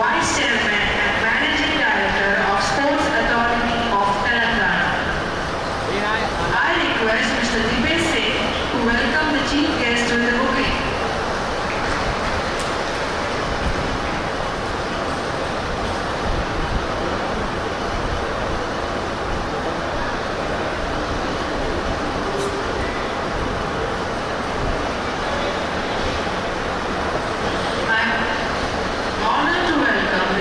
Vice Chairman and Managing Director of Sports Authority of Telangana. I request Mr. Dipesh Singh to welcome the Chief Guest with the bouquet. I am honored to welcome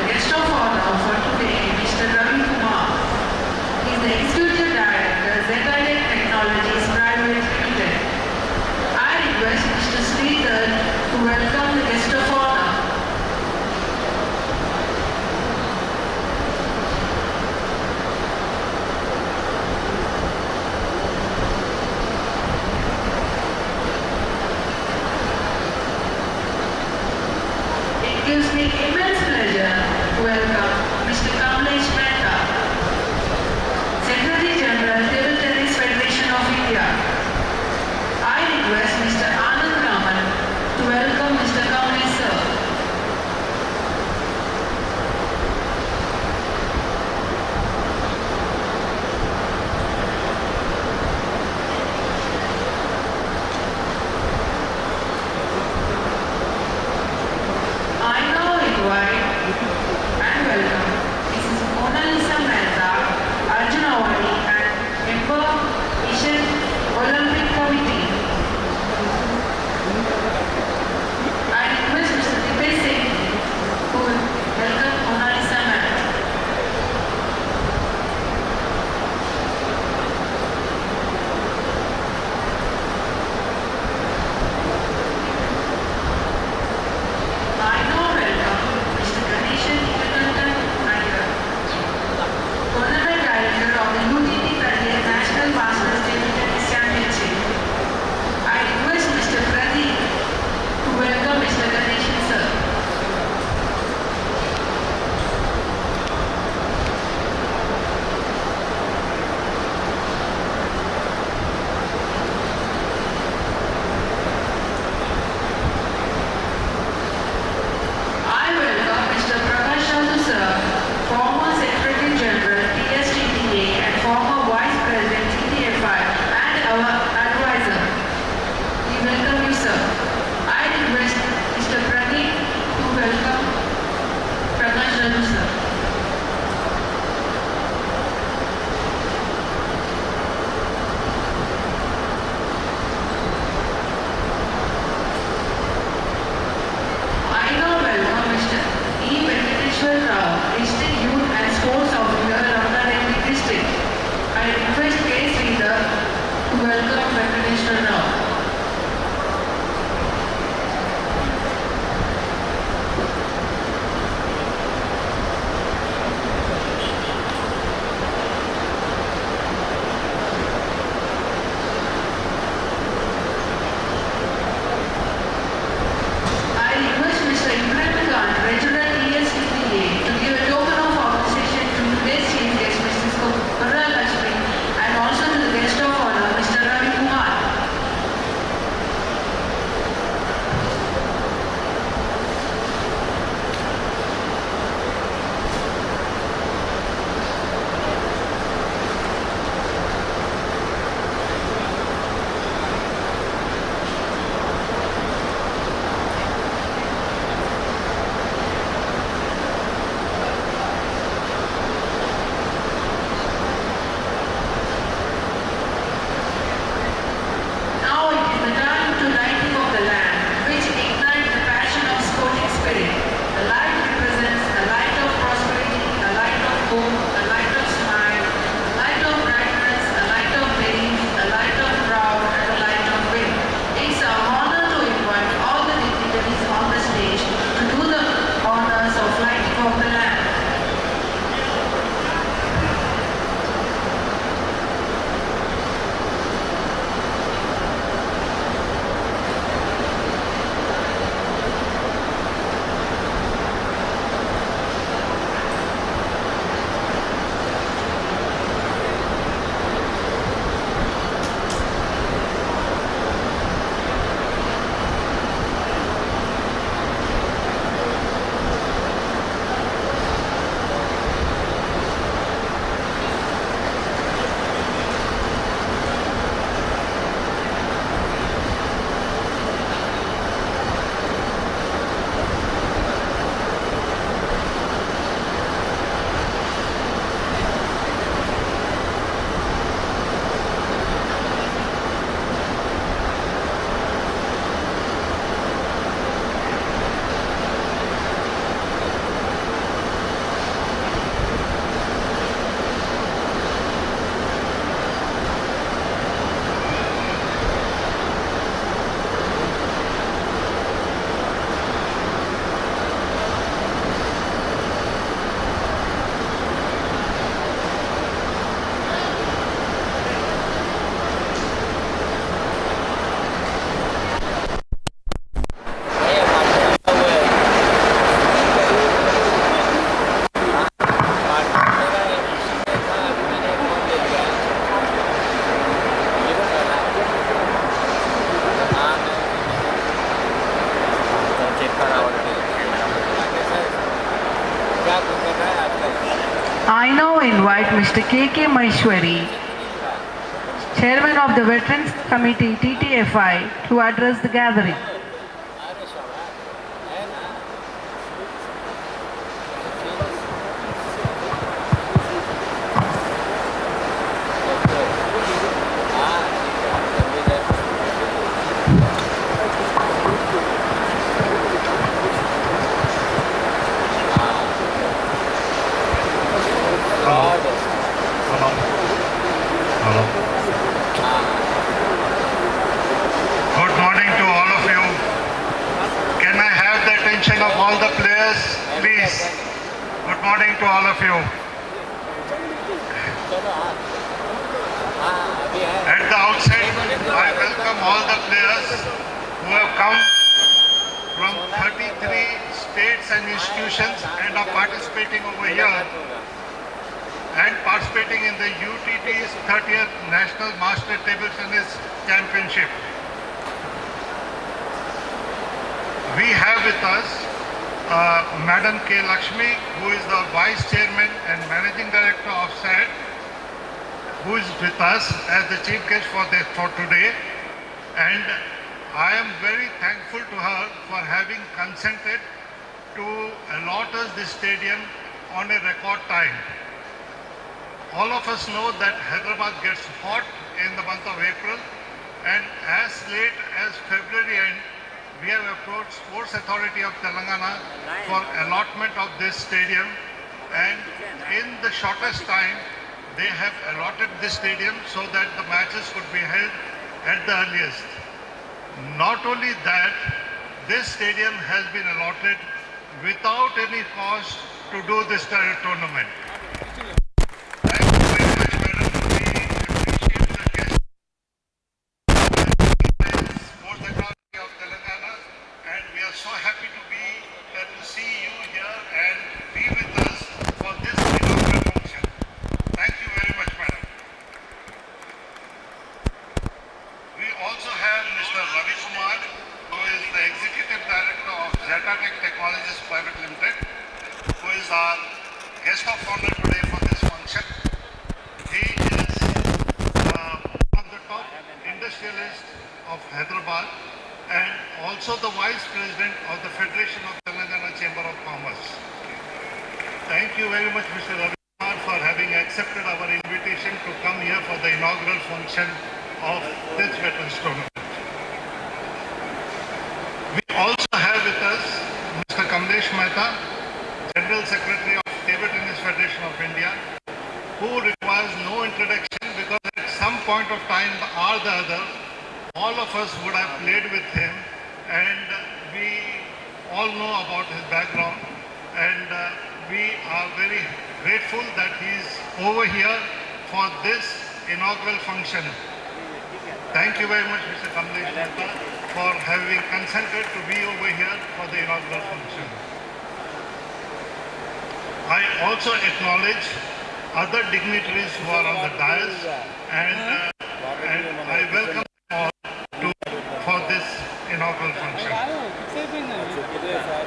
Mr. K.K. Maheshwari, Chairman of the Veterans Committee TTFI, to address the gathering. Good morning to all of you. Can I have the attention of all the players, please? Good morning to all of you. At the outset, I welcome all the players who have come from 33 states and institutions and are participating over here and participating in the UTT's 30th National Master Table Tennis Championship. We have with us Madam K. Lakshmi, who is the Vice Chairman and Managing Director of SAT, who is with us as the Chief Guest for today. And I am very thankful to her for having consented to allot us this stadium on a record time. All of us know that Hyderabad gets hot in the month of April, and as late as February end, we have approached Sports Authority of Telangana for allotment of this stadium, and in the shortest time, they have allotted this stadium so that the matches could be held at the earliest. Not only that, this stadium has been allotted without any cost to do this tournament. Thank you very much, madam. We appreciate the guest. Sports Authority of Telangana, and we are so happy to see you here and be with us for this inaugural function. Thank you very much, madam. We also have Mr. Ravi Kumar, who is the Executive Director of Zetatech Technologies Private Limited, who is our guest of honor today for this function. He is one of the top industrialists of Hyderabad and also the Vice President of the Federation of Telangana Chamber of Commerce. Thank you very much, Mr. Ravi Kumar, for having accepted our invitation to come here for the inaugural function of this Veterans Tournament. We also have with us Mr. Kamlesh Mehta, General Secretary of Table Tennis Federation of India, who requires no introduction because at some point of time or the other, all of us would have played with him, and we all know about his background, and we are very grateful that he is over here for this inaugural function. Thank you very much, Mr. Kamlesh Mehta, for having consented to be over here for the inaugural function. I also acknowledge other dignitaries who are on the dais, and I welcome them all for this inaugural function.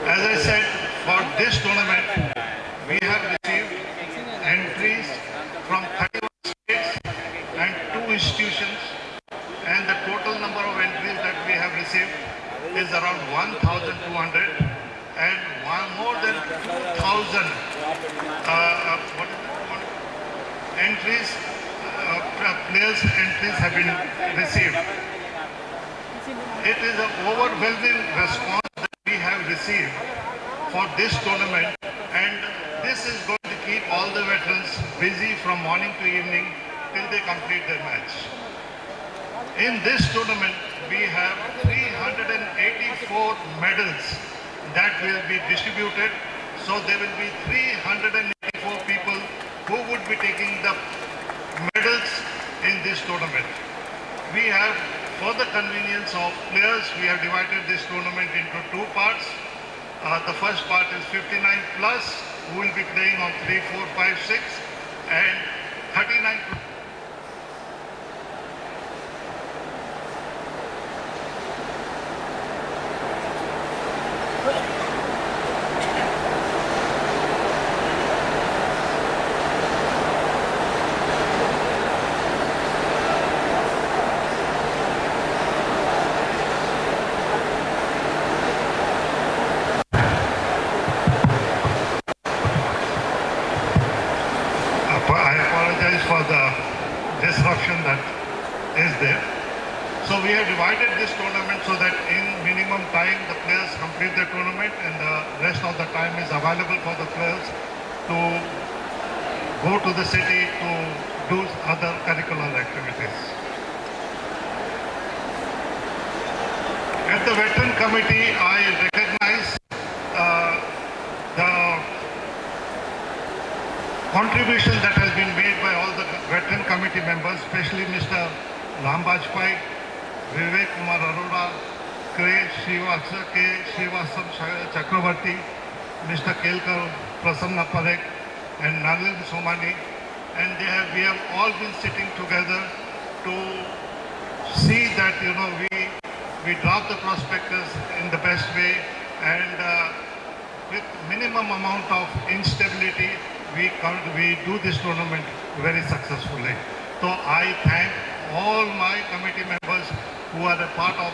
As I said, for this tournament, we have received entries from 31 states and 2 institutions, and the total number of entries that we have received is around 1,200, and more than 2,000 entries, players' entries have been received. It is an overwhelming response that we have received for this tournament, and this is going to keep all the veterans busy from morning to evening till they complete their match. In this tournament, we have 384 medals that will be distributed. So there will be 384 people who would be taking the medals in this tournament. We have, for the convenience of players, we have divided this tournament into 2 parts. The first part is 59 plus, who will be playing on 3, 4, 5, 6, and 39 plus. for the disruption that is there. So we have divided this tournament so that in minimum time the players complete the tournament and the rest of the time is available for the players to go to the city to do other curricular activities. At the veteran committee, I recognize the contribution that has been made by all the veteran committee members, especially Mr. Rambajpai, Vivek Kumar Arora, K. Srivasam Chakravarti, Mr. Kelkar Prasanna Parekh, and Nalin Somani, and we have all been sitting together to see that we drop the prospectus in the best way, and with minimum amount of instability, we do this tournament very successfully. So I thank all my committee members who are a part of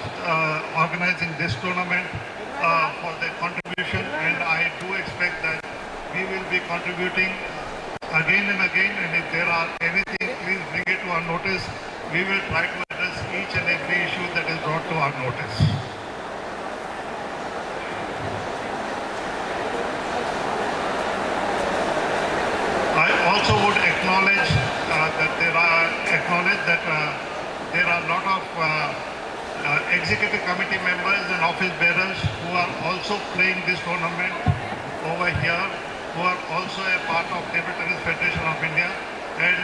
organizing this tournament for their contribution, and I do expect that we will be contributing again and again, and if there are anything, please bring it to our notice. We will try to address each and every issue that is brought to our notice. I also would acknowledge that there are a lot of executive committee members and office bearers who are also playing this tournament over here, who are also a part of Table Tennis Federation of India. And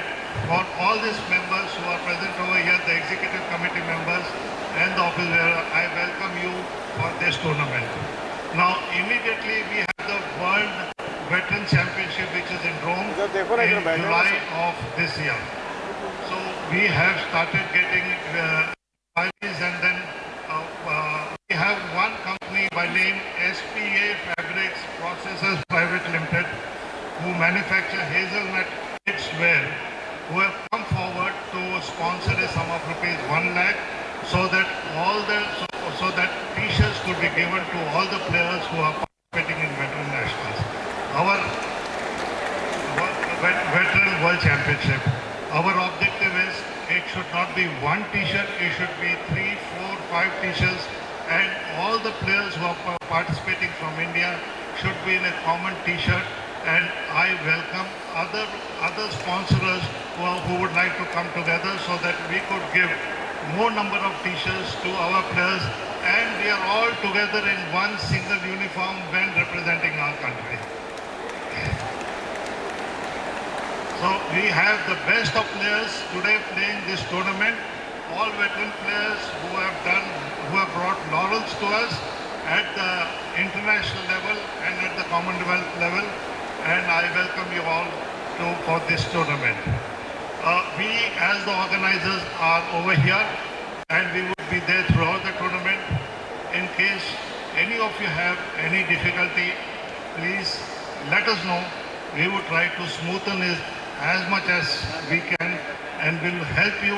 for all these members who are present over here, the executive committee members and the office bearer, I welcome you for this tournament. Now immediately we have the World Veteran Championship, which is in Rome in July of this year. So we have started getting inquiries, and then we have one company by name SPA Fabrics Processors Private Limited, who manufacture hazelnut wear, who have come forward to sponsor a sum of ₹1 lakh so that t-shirts could be given to all the players who are participating in veteran nationals. Our veteran world championship, our objective is it should not be one t-shirt, it should be 3, 4, 5 t-shirts, and all the players who are participating from India should be in a common t-shirt. And I welcome other sponsors who would like to come together so that we could give more number of t-shirts to our players, and we are all together in one single uniform when representing our country. So we have the best of players today playing this tournament, all veteran players who have brought laurels to us at the international level and at the Commonwealth level, and I welcome you all for this tournament. We as the organizers are over here, and we would be there throughout the tournament. In case any of you have any difficulty, please let us know. We will try to smoothen it as much as we can, and will help you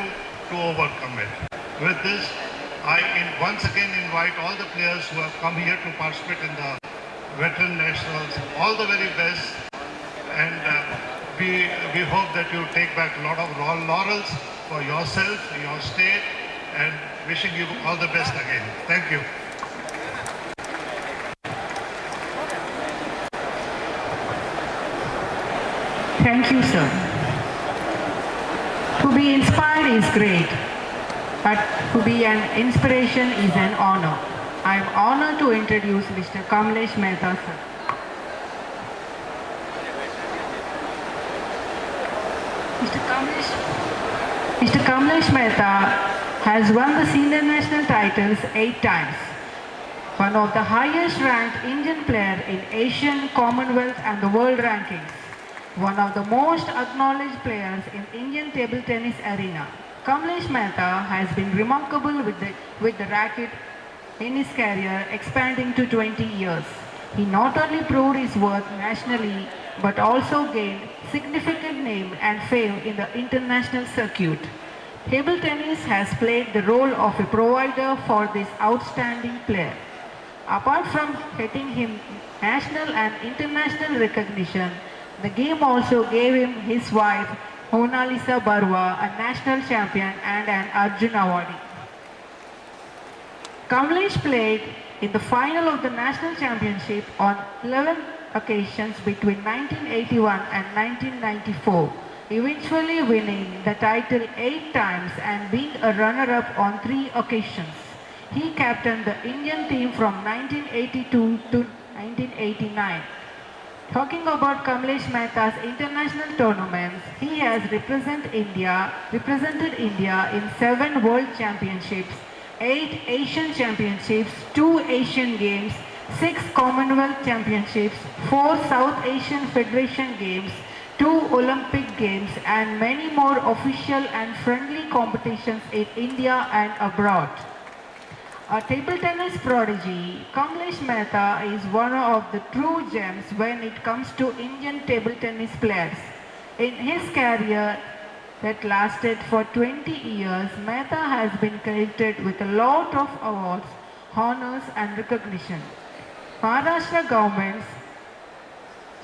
to overcome it. With this, I once again invite all the players who have come here to participate in the veteran nationals all the very best, and we hope that you take back a lot of laurels for yourself, your state, and wishing you all the best again. Thank you. Thank you, sir. To be inspired is great, but to be an inspiration is an honor. I am honored to introduce Mr. Kamlesh Mehta, sir. Mr. Kamlesh Mehta has won the senior national titles 8 times. One of the highest ranked Indian player in Asian, Commonwealth and the world rankings. One of the most acknowledged players in Indian table tennis arena. Kamlesh Mehta has been remarkable with the racket in his career expanding to 20 years. He not only proved his worth nationally but also gained significant name and fame in the international circuit. Table tennis has played the role of a provider for this outstanding player. Apart from getting him national and international recognition, the game also gave him his wife Monalisa Barua, a national champion and an Arjun awardee. Kamlesh played in the final of the national championship on 11 occasions between 1981 and 1994, eventually winning the title 8 times and being a runner-up on 3 occasions. He captained the Indian team from 1982 to 1989. Talking about Kamlesh Mehta's international tournaments, he has represented India in 7 World Championships, 8 Asian Championships, 2 Asian Games, 6 Commonwealth Championships, 4 South Asian Federation Games, 2 Olympic Games, and many more official and friendly competitions in India and abroad. A table tennis prodigy, Kamlesh Mehta is one of the true gems when it comes to Indian table tennis players. In his career that lasted for 20 years, Mehta has been credited with a lot of awards, honors and recognition. Maharashtra government's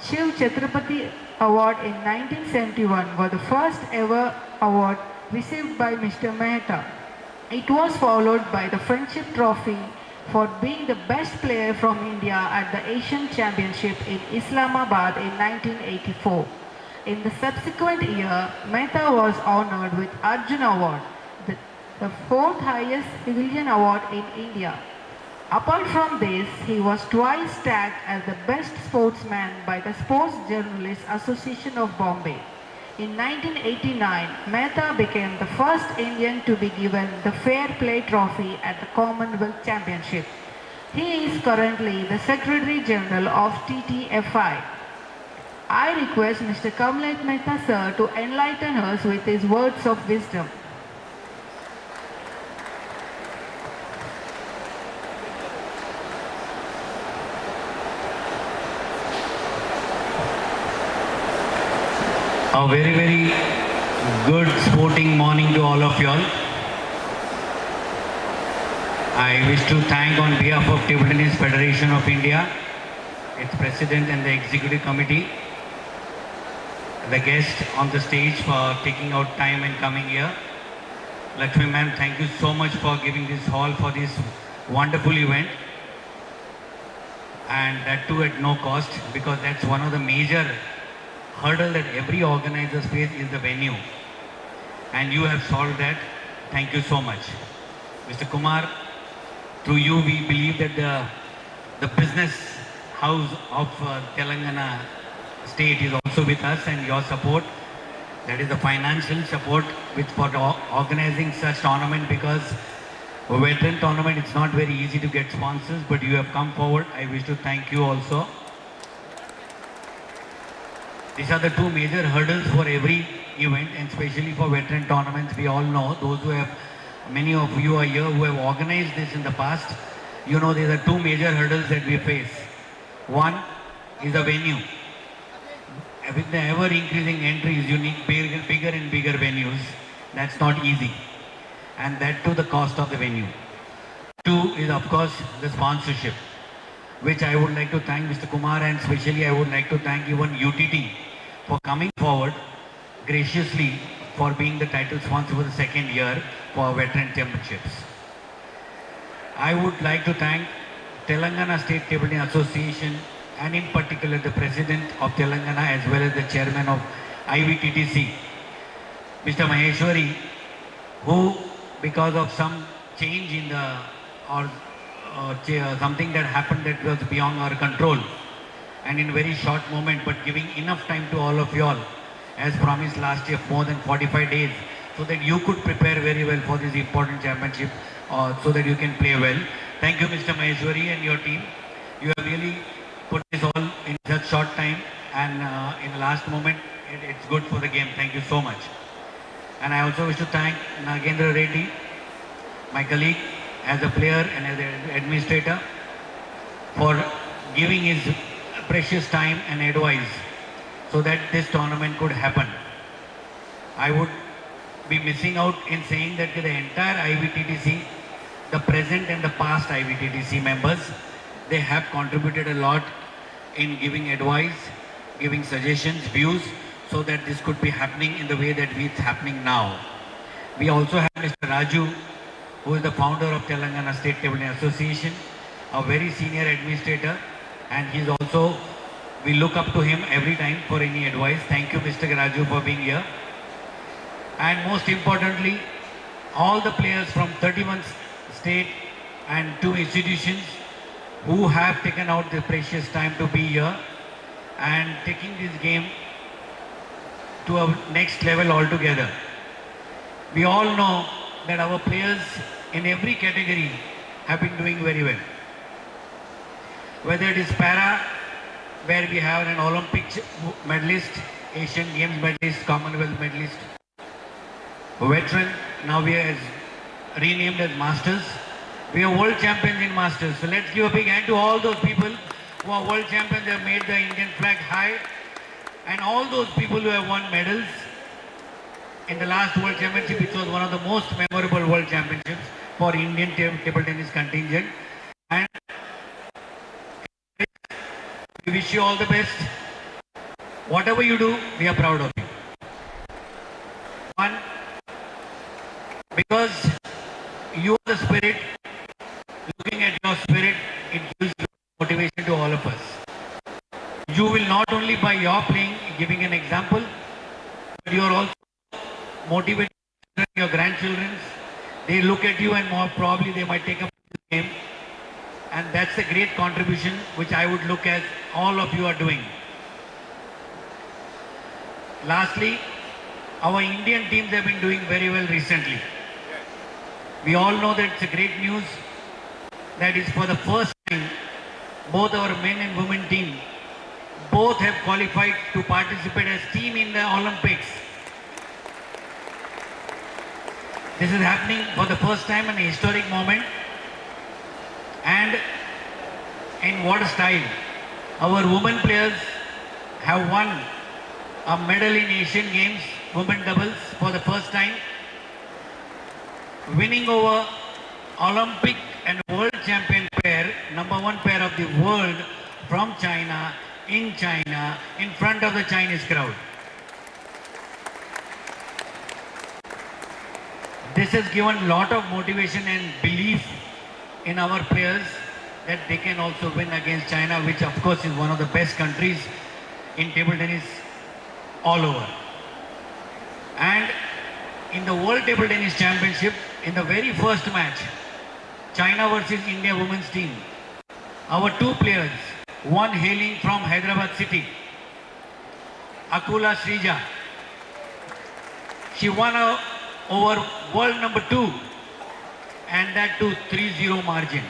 Shiv Chhatrapati Award in 1971 was the first ever award received by Mr. Mehta. It was followed by the Friendship Trophy for being the best player from India at the Asian Championship in Islamabad in 1984. In the subsequent year, Mehta was honored with Arjun Award, the 4th highest civilian award in India. Apart from this, he was twice tagged as the best sportsman by the Sports Journalists Association of Bombay. In 1989, Mehta became the first Indian to be given the Fair Play Trophy at the Commonwealth Championship. He is currently the Secretary General of TTFI. I request Mr. Kamlesh Mehta sir to enlighten us with his words of wisdom. A very, very good sporting morning to all of you all. I wish to thank on behalf of Table Tennis Federation of India, its President and the Executive Committee, the guest on the stage for taking out time and coming here. Lakshmi ma'am, thank you so much for giving this hall for this wonderful event. And that too at no cost, because that's one of the major hurdle that every organizer faces is the venue, and you have solved that. Thank you so much. Mr. Kumar, through you we believe that the business house of Telangana state is also with us, and your support, that is the financial support for organizing such tournament, because a veteran tournament it's not very easy to get sponsors, but you have come forward. I wish to thank you also. These are the 2 major hurdles for every event, and especially for veteran tournaments. We all know, those who have, many of you are here who have organized this in the past, you know these are 2 major hurdles that we face. One is the venue. With the ever increasing entries, you need bigger and bigger venues. That's not easy. And that too the cost of the venue. 2 is of course the sponsorship, which I would like to thank Mr. Kumar, and especially I would like to thank even UTT for coming forward graciously for being the title sponsor for the 2nd year for veteran championships. I would like to thank Telangana State Table Tennis Association, and in particular the President of Telangana as well as the Chairman of IVTTC, Mr. Maheshwari, who because of some change in the something that happened that was beyond our control, and in very short moment, but giving enough time to all of you all, as promised last year, more than 45 days, so that you could prepare very well for this important championship, so that you can play well. Thank you, Mr. Maheshwari and your team. You have really put this all in such short time, and in the last moment, it's good for the game. Thank you so much. And I also wish to thank Rangareddy, my colleague, as a player and as an administrator, for giving his precious time and advice so that this tournament could happen. I would be missing out in saying that the entire IVTTC, the present and the past IVTTC members, they have contributed a lot in giving advice, giving suggestions, views, so that this could be happening in the way that it's happening now. We also have Mr. Raju, who is the founder of Telangana State Table Tennis Association, a very senior administrator, and he's also, we look up to him every time for any advice. Thank you, Mr. Raju, for being here. And most importantly, all the players from 31 state and 2 institutions who have taken out the precious time to be here and taking this game to a next level altogether. We all know that our players in every category have been doing very well. Whether it is para, where we have an Olympic medalist, Asian Games medalist, Commonwealth medalist, veteran, now we are renamed as Masters. We are world champions in Masters. So let's give a big hand to all those people who are world champions. They have made the Indian flag high. And all those people who have won medals in the last World Championship, which was one of the most memorable World Championships for Indian table tennis contingent. And we wish you all the best. Whatever you do, we are proud of you. One, because you are the spirit, looking at your spirit, it gives motivation to all of us. You will not only by your playing, giving an example, but you are also motivating your grandchildren. They look at you and more probably they might take up the game. And that's a great contribution which I would look at all of you are doing. Lastly, our Indian teams have been doing very well recently. We all know that it's a great news that is for the first time both our men and women team both have qualified to participate as team in the Olympics. This is happening for the first time in a historic moment. And in what style? Our women players have won a medal in Asian Games, women doubles for the first time, winning over Olympic and world champion pair, #1 pair of the world from China, in front of the Chinese crowd. This has given a lot of motivation and belief in our players that they can also win against China, which of course is one of the best countries in table tennis all over. And in the World Table Tennis Championship, in the very first match, China versus India women's team, our 2 players, one hailing from Hyderabad city, Akula Srija, she won over world #2 and that to 3-0 margin.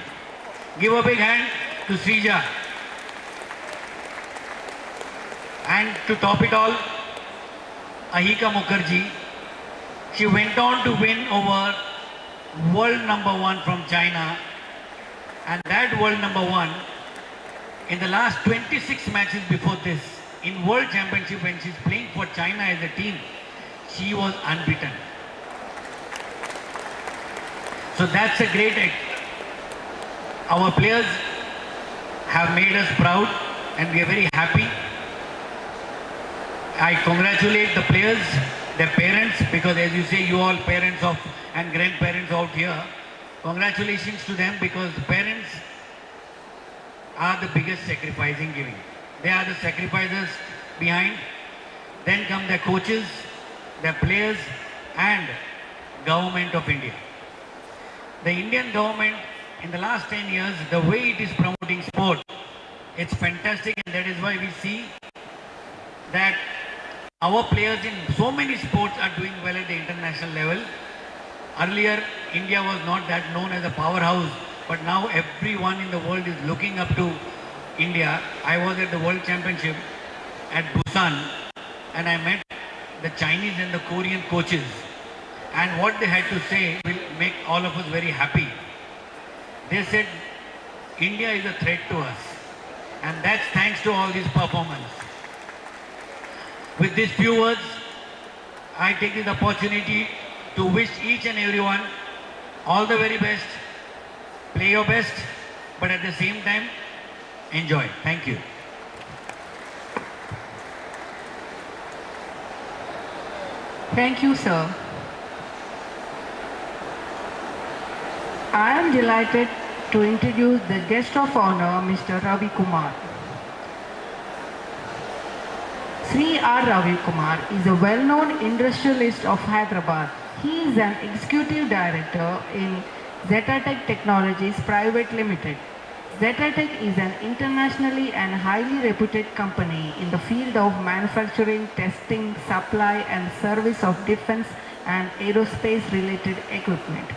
Give a big hand to Srija. And to top it all, Ahika Mukherjee, she went on to win over world #1 from China, and that world #1 in the last 26 matches before this in World Championship when she's playing for China as a team, she was unbeaten. So that's a great act. Our players have made us proud and we are very happy. I congratulate the players, their parents, because as you say, you all parents of and grandparents out here, congratulations to them because the parents are the biggest sacrifice in giving. They are the sacrificers behind. Then come their coaches, their players and government of India. The Indian government in the last 10 years, the way it is promoting sport, it's fantastic, and that is why we see that our players in so many sports are doing well at the international level. Earlier, India was not that known as a powerhouse, but now everyone in the world is looking up to India. I was at the World Championship at Busan and I met the Chinese and the Korean coaches, and what they had to say will make all of us very happy. They said, India is a threat to us, and that's thanks to all this performance. With these few words, I take this opportunity to wish each and everyone all the very best. Play your best, but at the same time, enjoy. Thank you. Thank you, sir. I am delighted to introduce the guest of honor, Mr. Ravi Kumar. Sri R. Ravi Kumar is a well-known industrialist of Hyderabad. He is an executive director in Zetatech Technologies Private Limited. Zetatech is an internationally and highly reputed company in the field of manufacturing, testing, supply and service of defense and aerospace related equipment.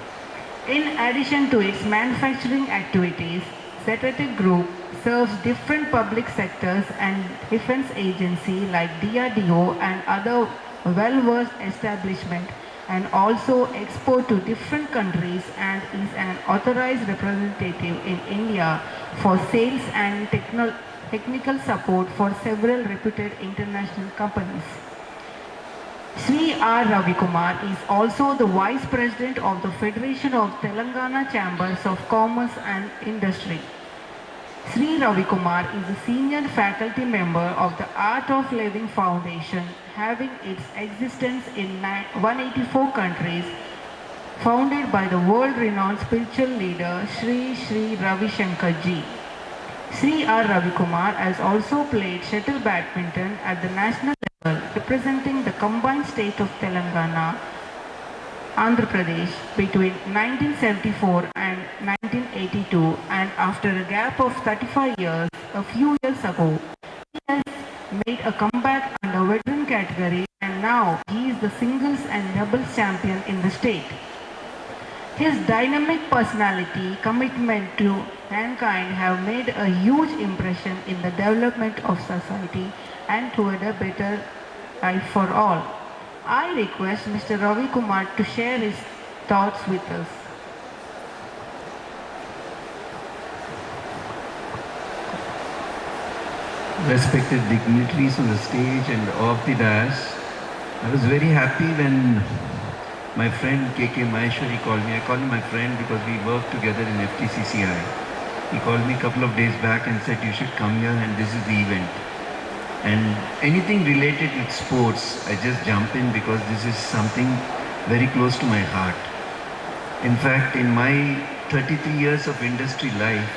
In addition to its manufacturing activities, Zetatech Group serves different public sectors and defense agencies like DRDO and other well-versed establishments, and also export to different countries and is an authorized representative in India for sales and technical support for several reputed international companies. Sri R. Ravi Kumar is also the Vice President of the Federation of Telangana Chambers of Commerce and Industry. Sri Ravi Kumar is a senior faculty member of the Art of Living Foundation, having its existence in 184 countries, founded by the world-renowned spiritual leader Sri Ravi Shankar Ji. Sri R. Ravi Kumar has also played shuttle badminton at the national level, representing the combined state of Telangana, Andhra Pradesh between 1974 and 1982, and after a gap of 35 years, a few years ago, he has made a comeback under veteran category, and now he is the singles and doubles champion in the state. His dynamic personality, commitment to mankind have made a huge impression in the development of society and toward a better life for all. I request Mr. Ravi Kumar to share his thoughts with us. Respected dignitaries on the stage and off the dais, I was very happy when my friend KK Maheshwari called me. I call him my friend because we work together in FTCCI. He called me a couple of days back and said, you should come here and this is the event. And anything related with sports, I just jump in because this is something very close to my heart. In fact, in my 33 years of industry life,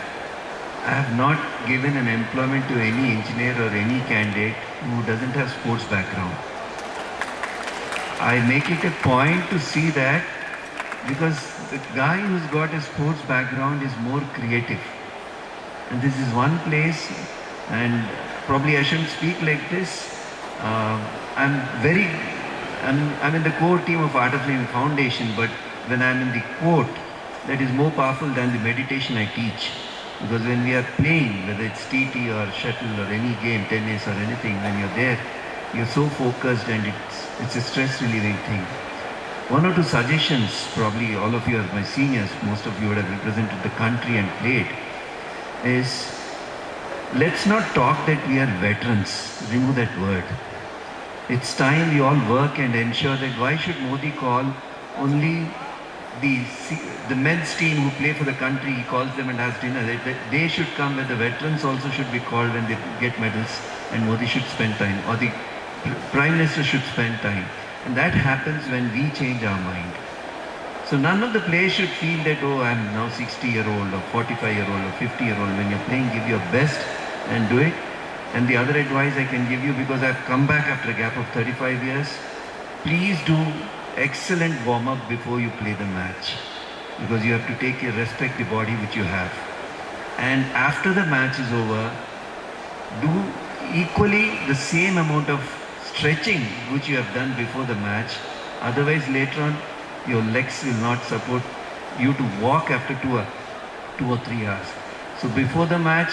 I have not given an employment to any engineer or any candidate who doesn't have sports background. I make it a point to see that because the guy who's got a sports background is more creative. And this is one place, and probably I shouldn't speak like this. I'm in the core team of Art of Living Foundation, but when I'm in the court, that is more powerful than the meditation I teach. Because when we are playing, whether it's TT or shuttle or any game, tennis or anything, when you're there, you're so focused and it's a stress relieving thing. One or two suggestions, probably all of you are my seniors, most of you would have represented the country and played, is let's not talk that we are veterans. Remove that word. It's time we all work and ensure that why should Modi call only the men's team who play for the country, he calls them and has dinner. They should come, where the veterans also should be called when they get medals, and Modi should spend time, or the Prime Minister should spend time. And that happens when we change our mind. So none of the players should feel that, oh, I'm now 60-year-old or 45-year-old or 50-year-old. When you're playing, give your best and do it. And the other advice I can give you, because I've come back after a gap of 35 years, please do excellent warm-up before you play the match. Because you have to take care, respect the body which you have. And after the match is over, do equally the same amount of stretching which you have done before the match. Otherwise later on, your legs will not support you to walk after 2 or 3 hours. So before the match,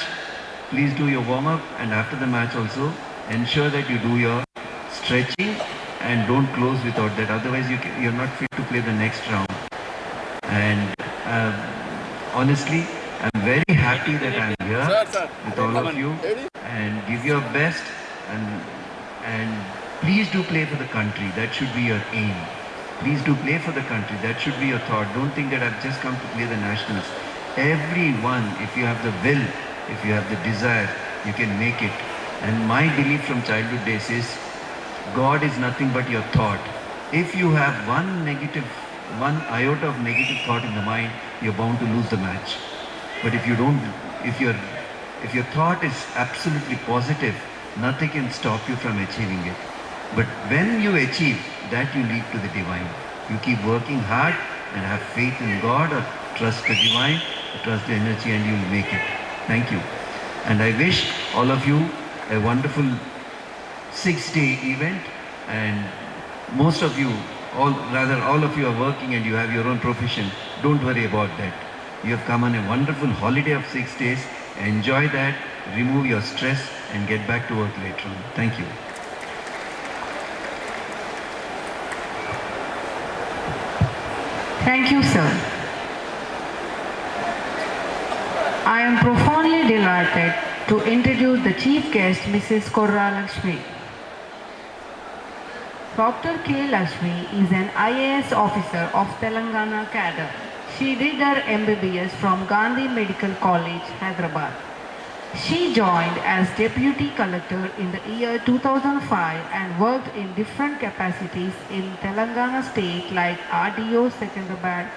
please do your warm-up, and after the match also, ensure that you do your stretching and don't close without that. Otherwise you're not fit to play the next round. And honestly, I'm very happy that I'm here with all of you, and give your best, and please do play for the country. That should be your aim. Please do play for the country. That should be your thought. Don't think that I've just come to play the nationals. Everyone, if you have the will, if you have the desire, you can make it. And my belief from childhood days is, God is nothing but your thought. If you have one iota of negative thought in the mind, you're bound to lose the match. But if you don't, if your thought is absolutely positive, nothing can stop you from achieving it. But when you achieve, that you lead to the divine. You keep working hard and have faith in God, or trust the divine, or trust the energy, and you will make it. Thank you. And I wish all of you a wonderful 6-day event, and most of you, all of you are working and you have your own profession. Don't worry about that. You have come on a wonderful holiday of 6 days. Enjoy that, remove your stress, and get back to work later on. Thank you. Thank you, sir. I am profoundly delighted to introduce the chief guest, Mrs. Korra Lakshmi. Dr. K. Lakshmi is an IAS officer of Telangana cadre. She did her MBBS from Gandhi Medical College, Hyderabad. She joined as Deputy Collector in the year 2005 and worked in different capacities in Telangana state like RDO Secunderabad,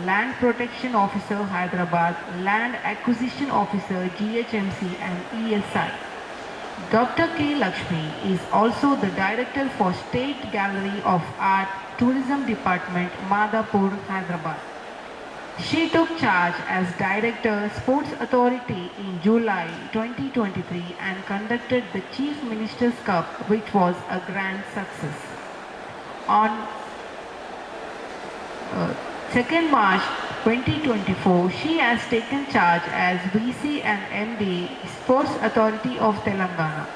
Land Protection Officer Hyderabad, Land Acquisition Officer GHMC and ESI. Dr. K. Lakshmi is also the Director for State Gallery of Art Tourism Department, Madhapur, Hyderabad. She took charge as Director, Sports Authority in July 2023 and conducted the Chief Minister's Cup, which was a grand success. On 2nd March 2024, she has taken charge as VC and MD, Sports Authority of Telangana.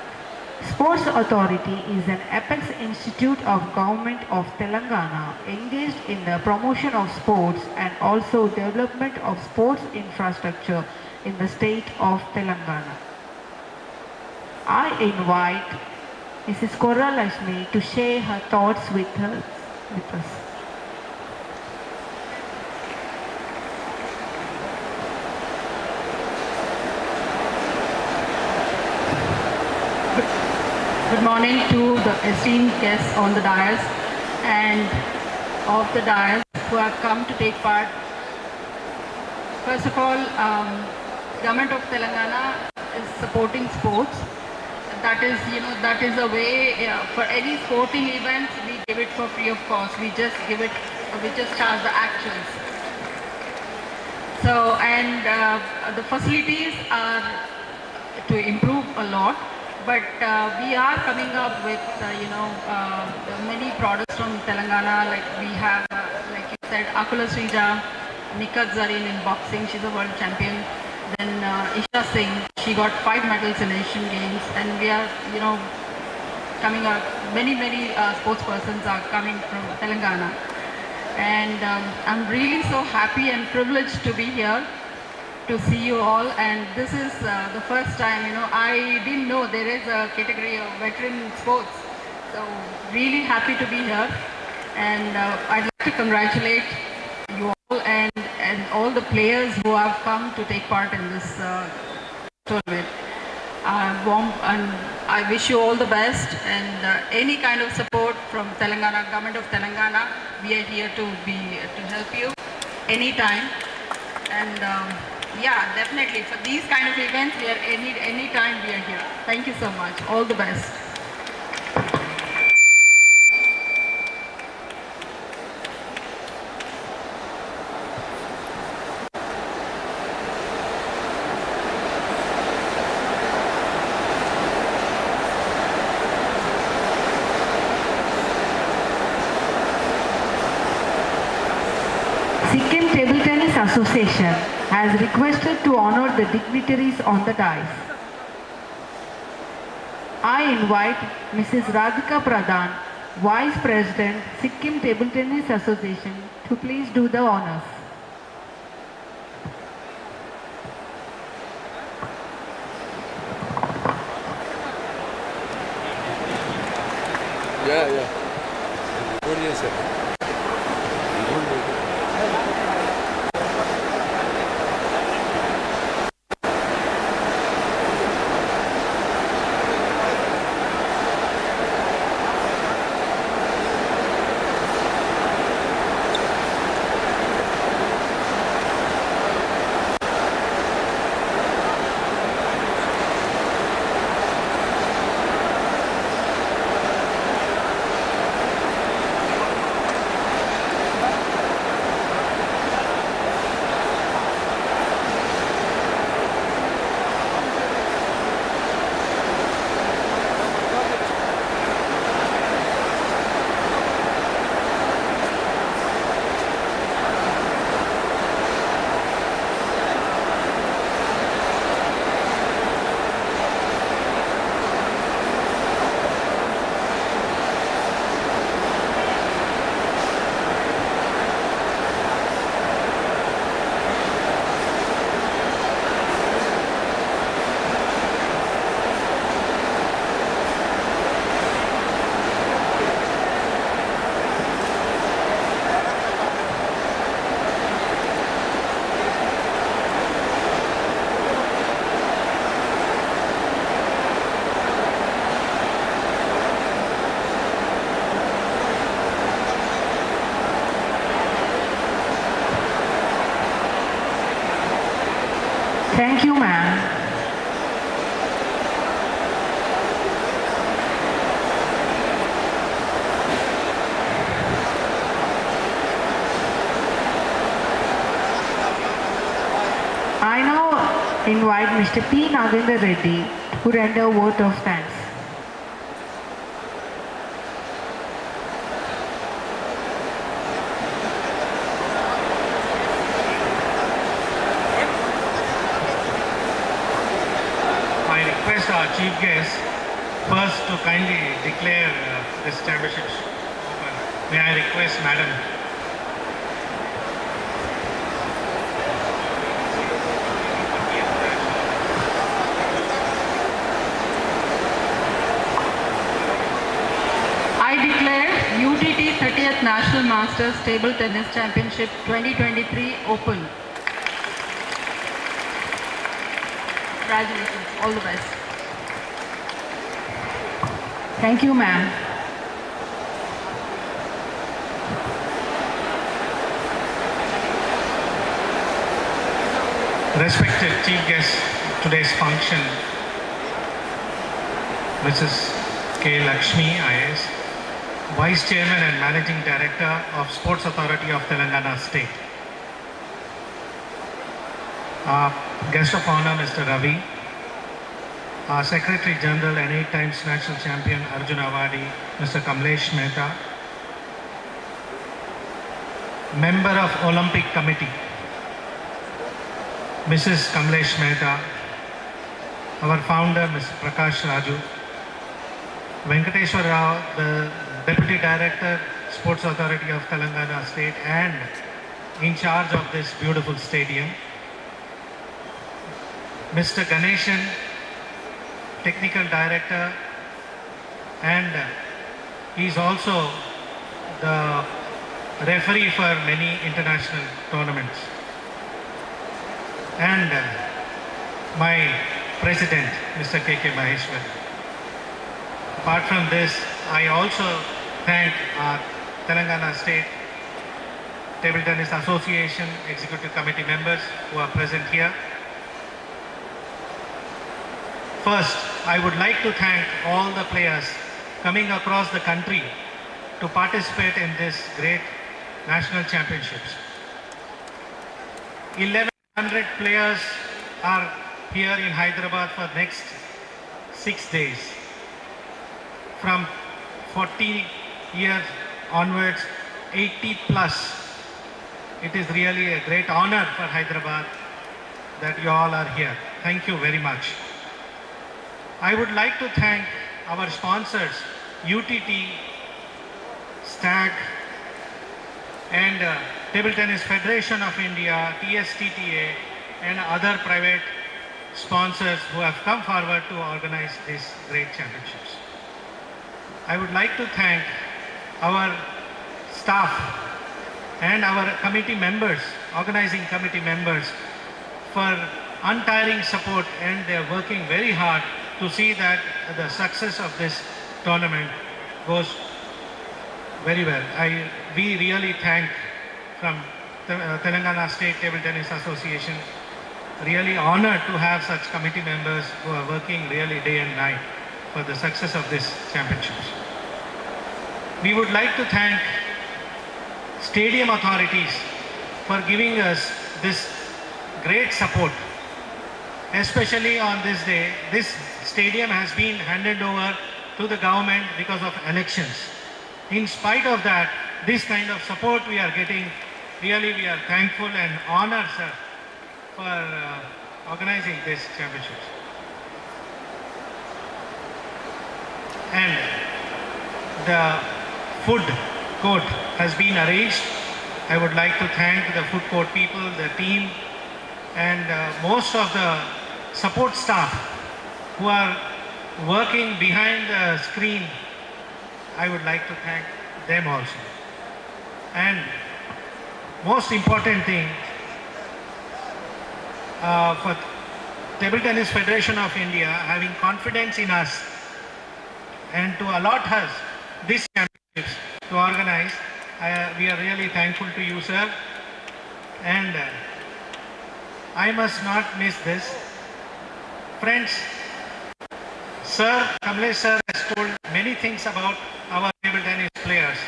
Sports Authority is an apex institute of Government of Telangana engaged in the promotion of sports and also development of sports infrastructure in the state of Telangana. I invite Mrs. Korra Lakshmi to share her thoughts with us. Good morning to the esteemed guests on the dais and of the dais who have come to take part. First of all, Government of Telangana is supporting sports. That is a way for any sporting event we give it for free of cost. We just charge the actuals. So the facilities are to improve a lot. But we are coming up with, many products from Telangana. Like we have, like you said, Akula Srija, Nikat Zareen in boxing. She's a world champion. Then Isha Singh, she got 5 medals in Asian Games. And we are, coming up. Many sports persons are coming from Telangana. And I'm really so happy and privileged to be here to see you all, and this is the first time, I didn't know there is a category of veteran sports, so really happy to be here, and I'd like to congratulate you all and all the players who have come to take part in this tournament. I wish you all the best, and any kind of support from Telangana, Government of Telangana, we are here to help you anytime, and yeah, definitely. For these kind of events, we are any time we are here. Thank you so much. All the best. Sikkim Table Tennis Association has requested to honor the dignitaries on the dais. I invite Mrs. Radhika Pradhan, Vice President, Sikkim Table Tennis Association, to please do the honors. Yeah. What do you say? Thank you, ma'am. I now invite Mr. P. Rangareddy to render a vote of thanks. I request our chief guest first to kindly declare this championship open. May I request Madam? I declare UTT 30th National Masters Table Tennis Championship 2023 open. Congratulations. All the best. Thank you, ma'am. Respected chief guest of today's function, Mrs. K. Lakshmi, IAS, Vice Chairman and Managing Director of Sports Authority of Telangana State. Our guest of honor, Mr. Ravi, our Secretary General and 8 times national champion Arjuna Awardee, Mr. Kamlesh Mehta, Member of Olympic Committee, Mrs. Kamlesh Mehta, our founder, Mr. Prakash Raju, Venkateshwar Rao, the Deputy Director, Sports Authority of Telangana State and in charge of this beautiful stadium, Mr. Ganeshan, Technical Director, and he is also the referee for many international tournaments. And my President, Mr. K.K. Maheshwar. Apart from this, I also thank our Telangana State Table Tennis Association Executive Committee members who are present here. First, I would like to thank all the players coming across the country to participate in this great national championships. 1100 players are here in Hyderabad for next 6 days. From 40 years onwards, 80 plus. It is really a great honor for Hyderabad that you all are here. Thank you very much. I would like to thank our sponsors, UTT, STAG, and Table Tennis Federation of India, TSTTA, and other private sponsors who have come forward to organize these great championships. I would like to thank our staff and our committee members, organizing committee members, for untiring support, and they are working very hard to see that the success of this tournament goes very well. We really thank from Telangana State Table Tennis Association, really honored to have such committee members who are working really day and night for the success of this championships. We would like to thank stadium authorities for giving us this great support, especially on this day. This stadium has been handed over to the government because of elections. In spite of that, this kind of support we are getting, really we are thankful and honored, sir, for organizing this championships. And the food court has been arranged. I would like to thank the food court people, the team, and most of the support staff who are working behind the screen. I would like to thank them also. And most important thing, for Table Tennis Federation of India having confidence in us and to allot us this championships to organize, we are really thankful to you, sir. And I must not miss this. Friends, Sir Kamlesh sir has told many things about our table tennis players.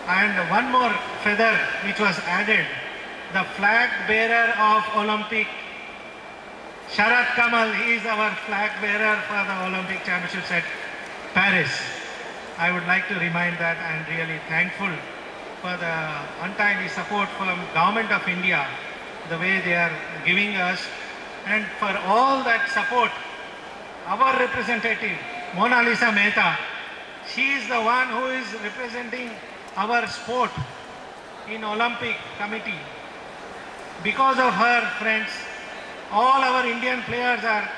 And one more feather which was added, the flag bearer of Olympic, Sharat Kamal, he is our flag bearer for the Olympic Championships at Paris. I would like to remind that I am really thankful for the untimely support from Government of India, the way they are giving us, and for all that support. Our representative, Mona Lisa Mehta, she is the one who is representing our sport in Olympic Committee. Because of her, friends, all our Indian players are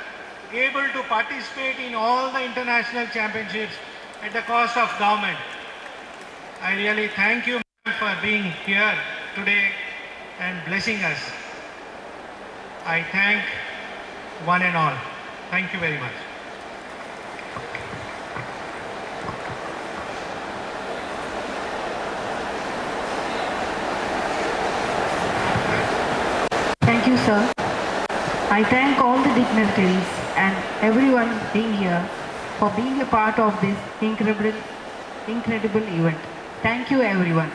able to participate in all the international championships at the cost of government. I really thank you for being here today and blessing us. I thank one and all. Thank you very much. Thank you, sir. I thank all the dignitaries and everyone being here for being a part of this incredible event. Thank you, everyone.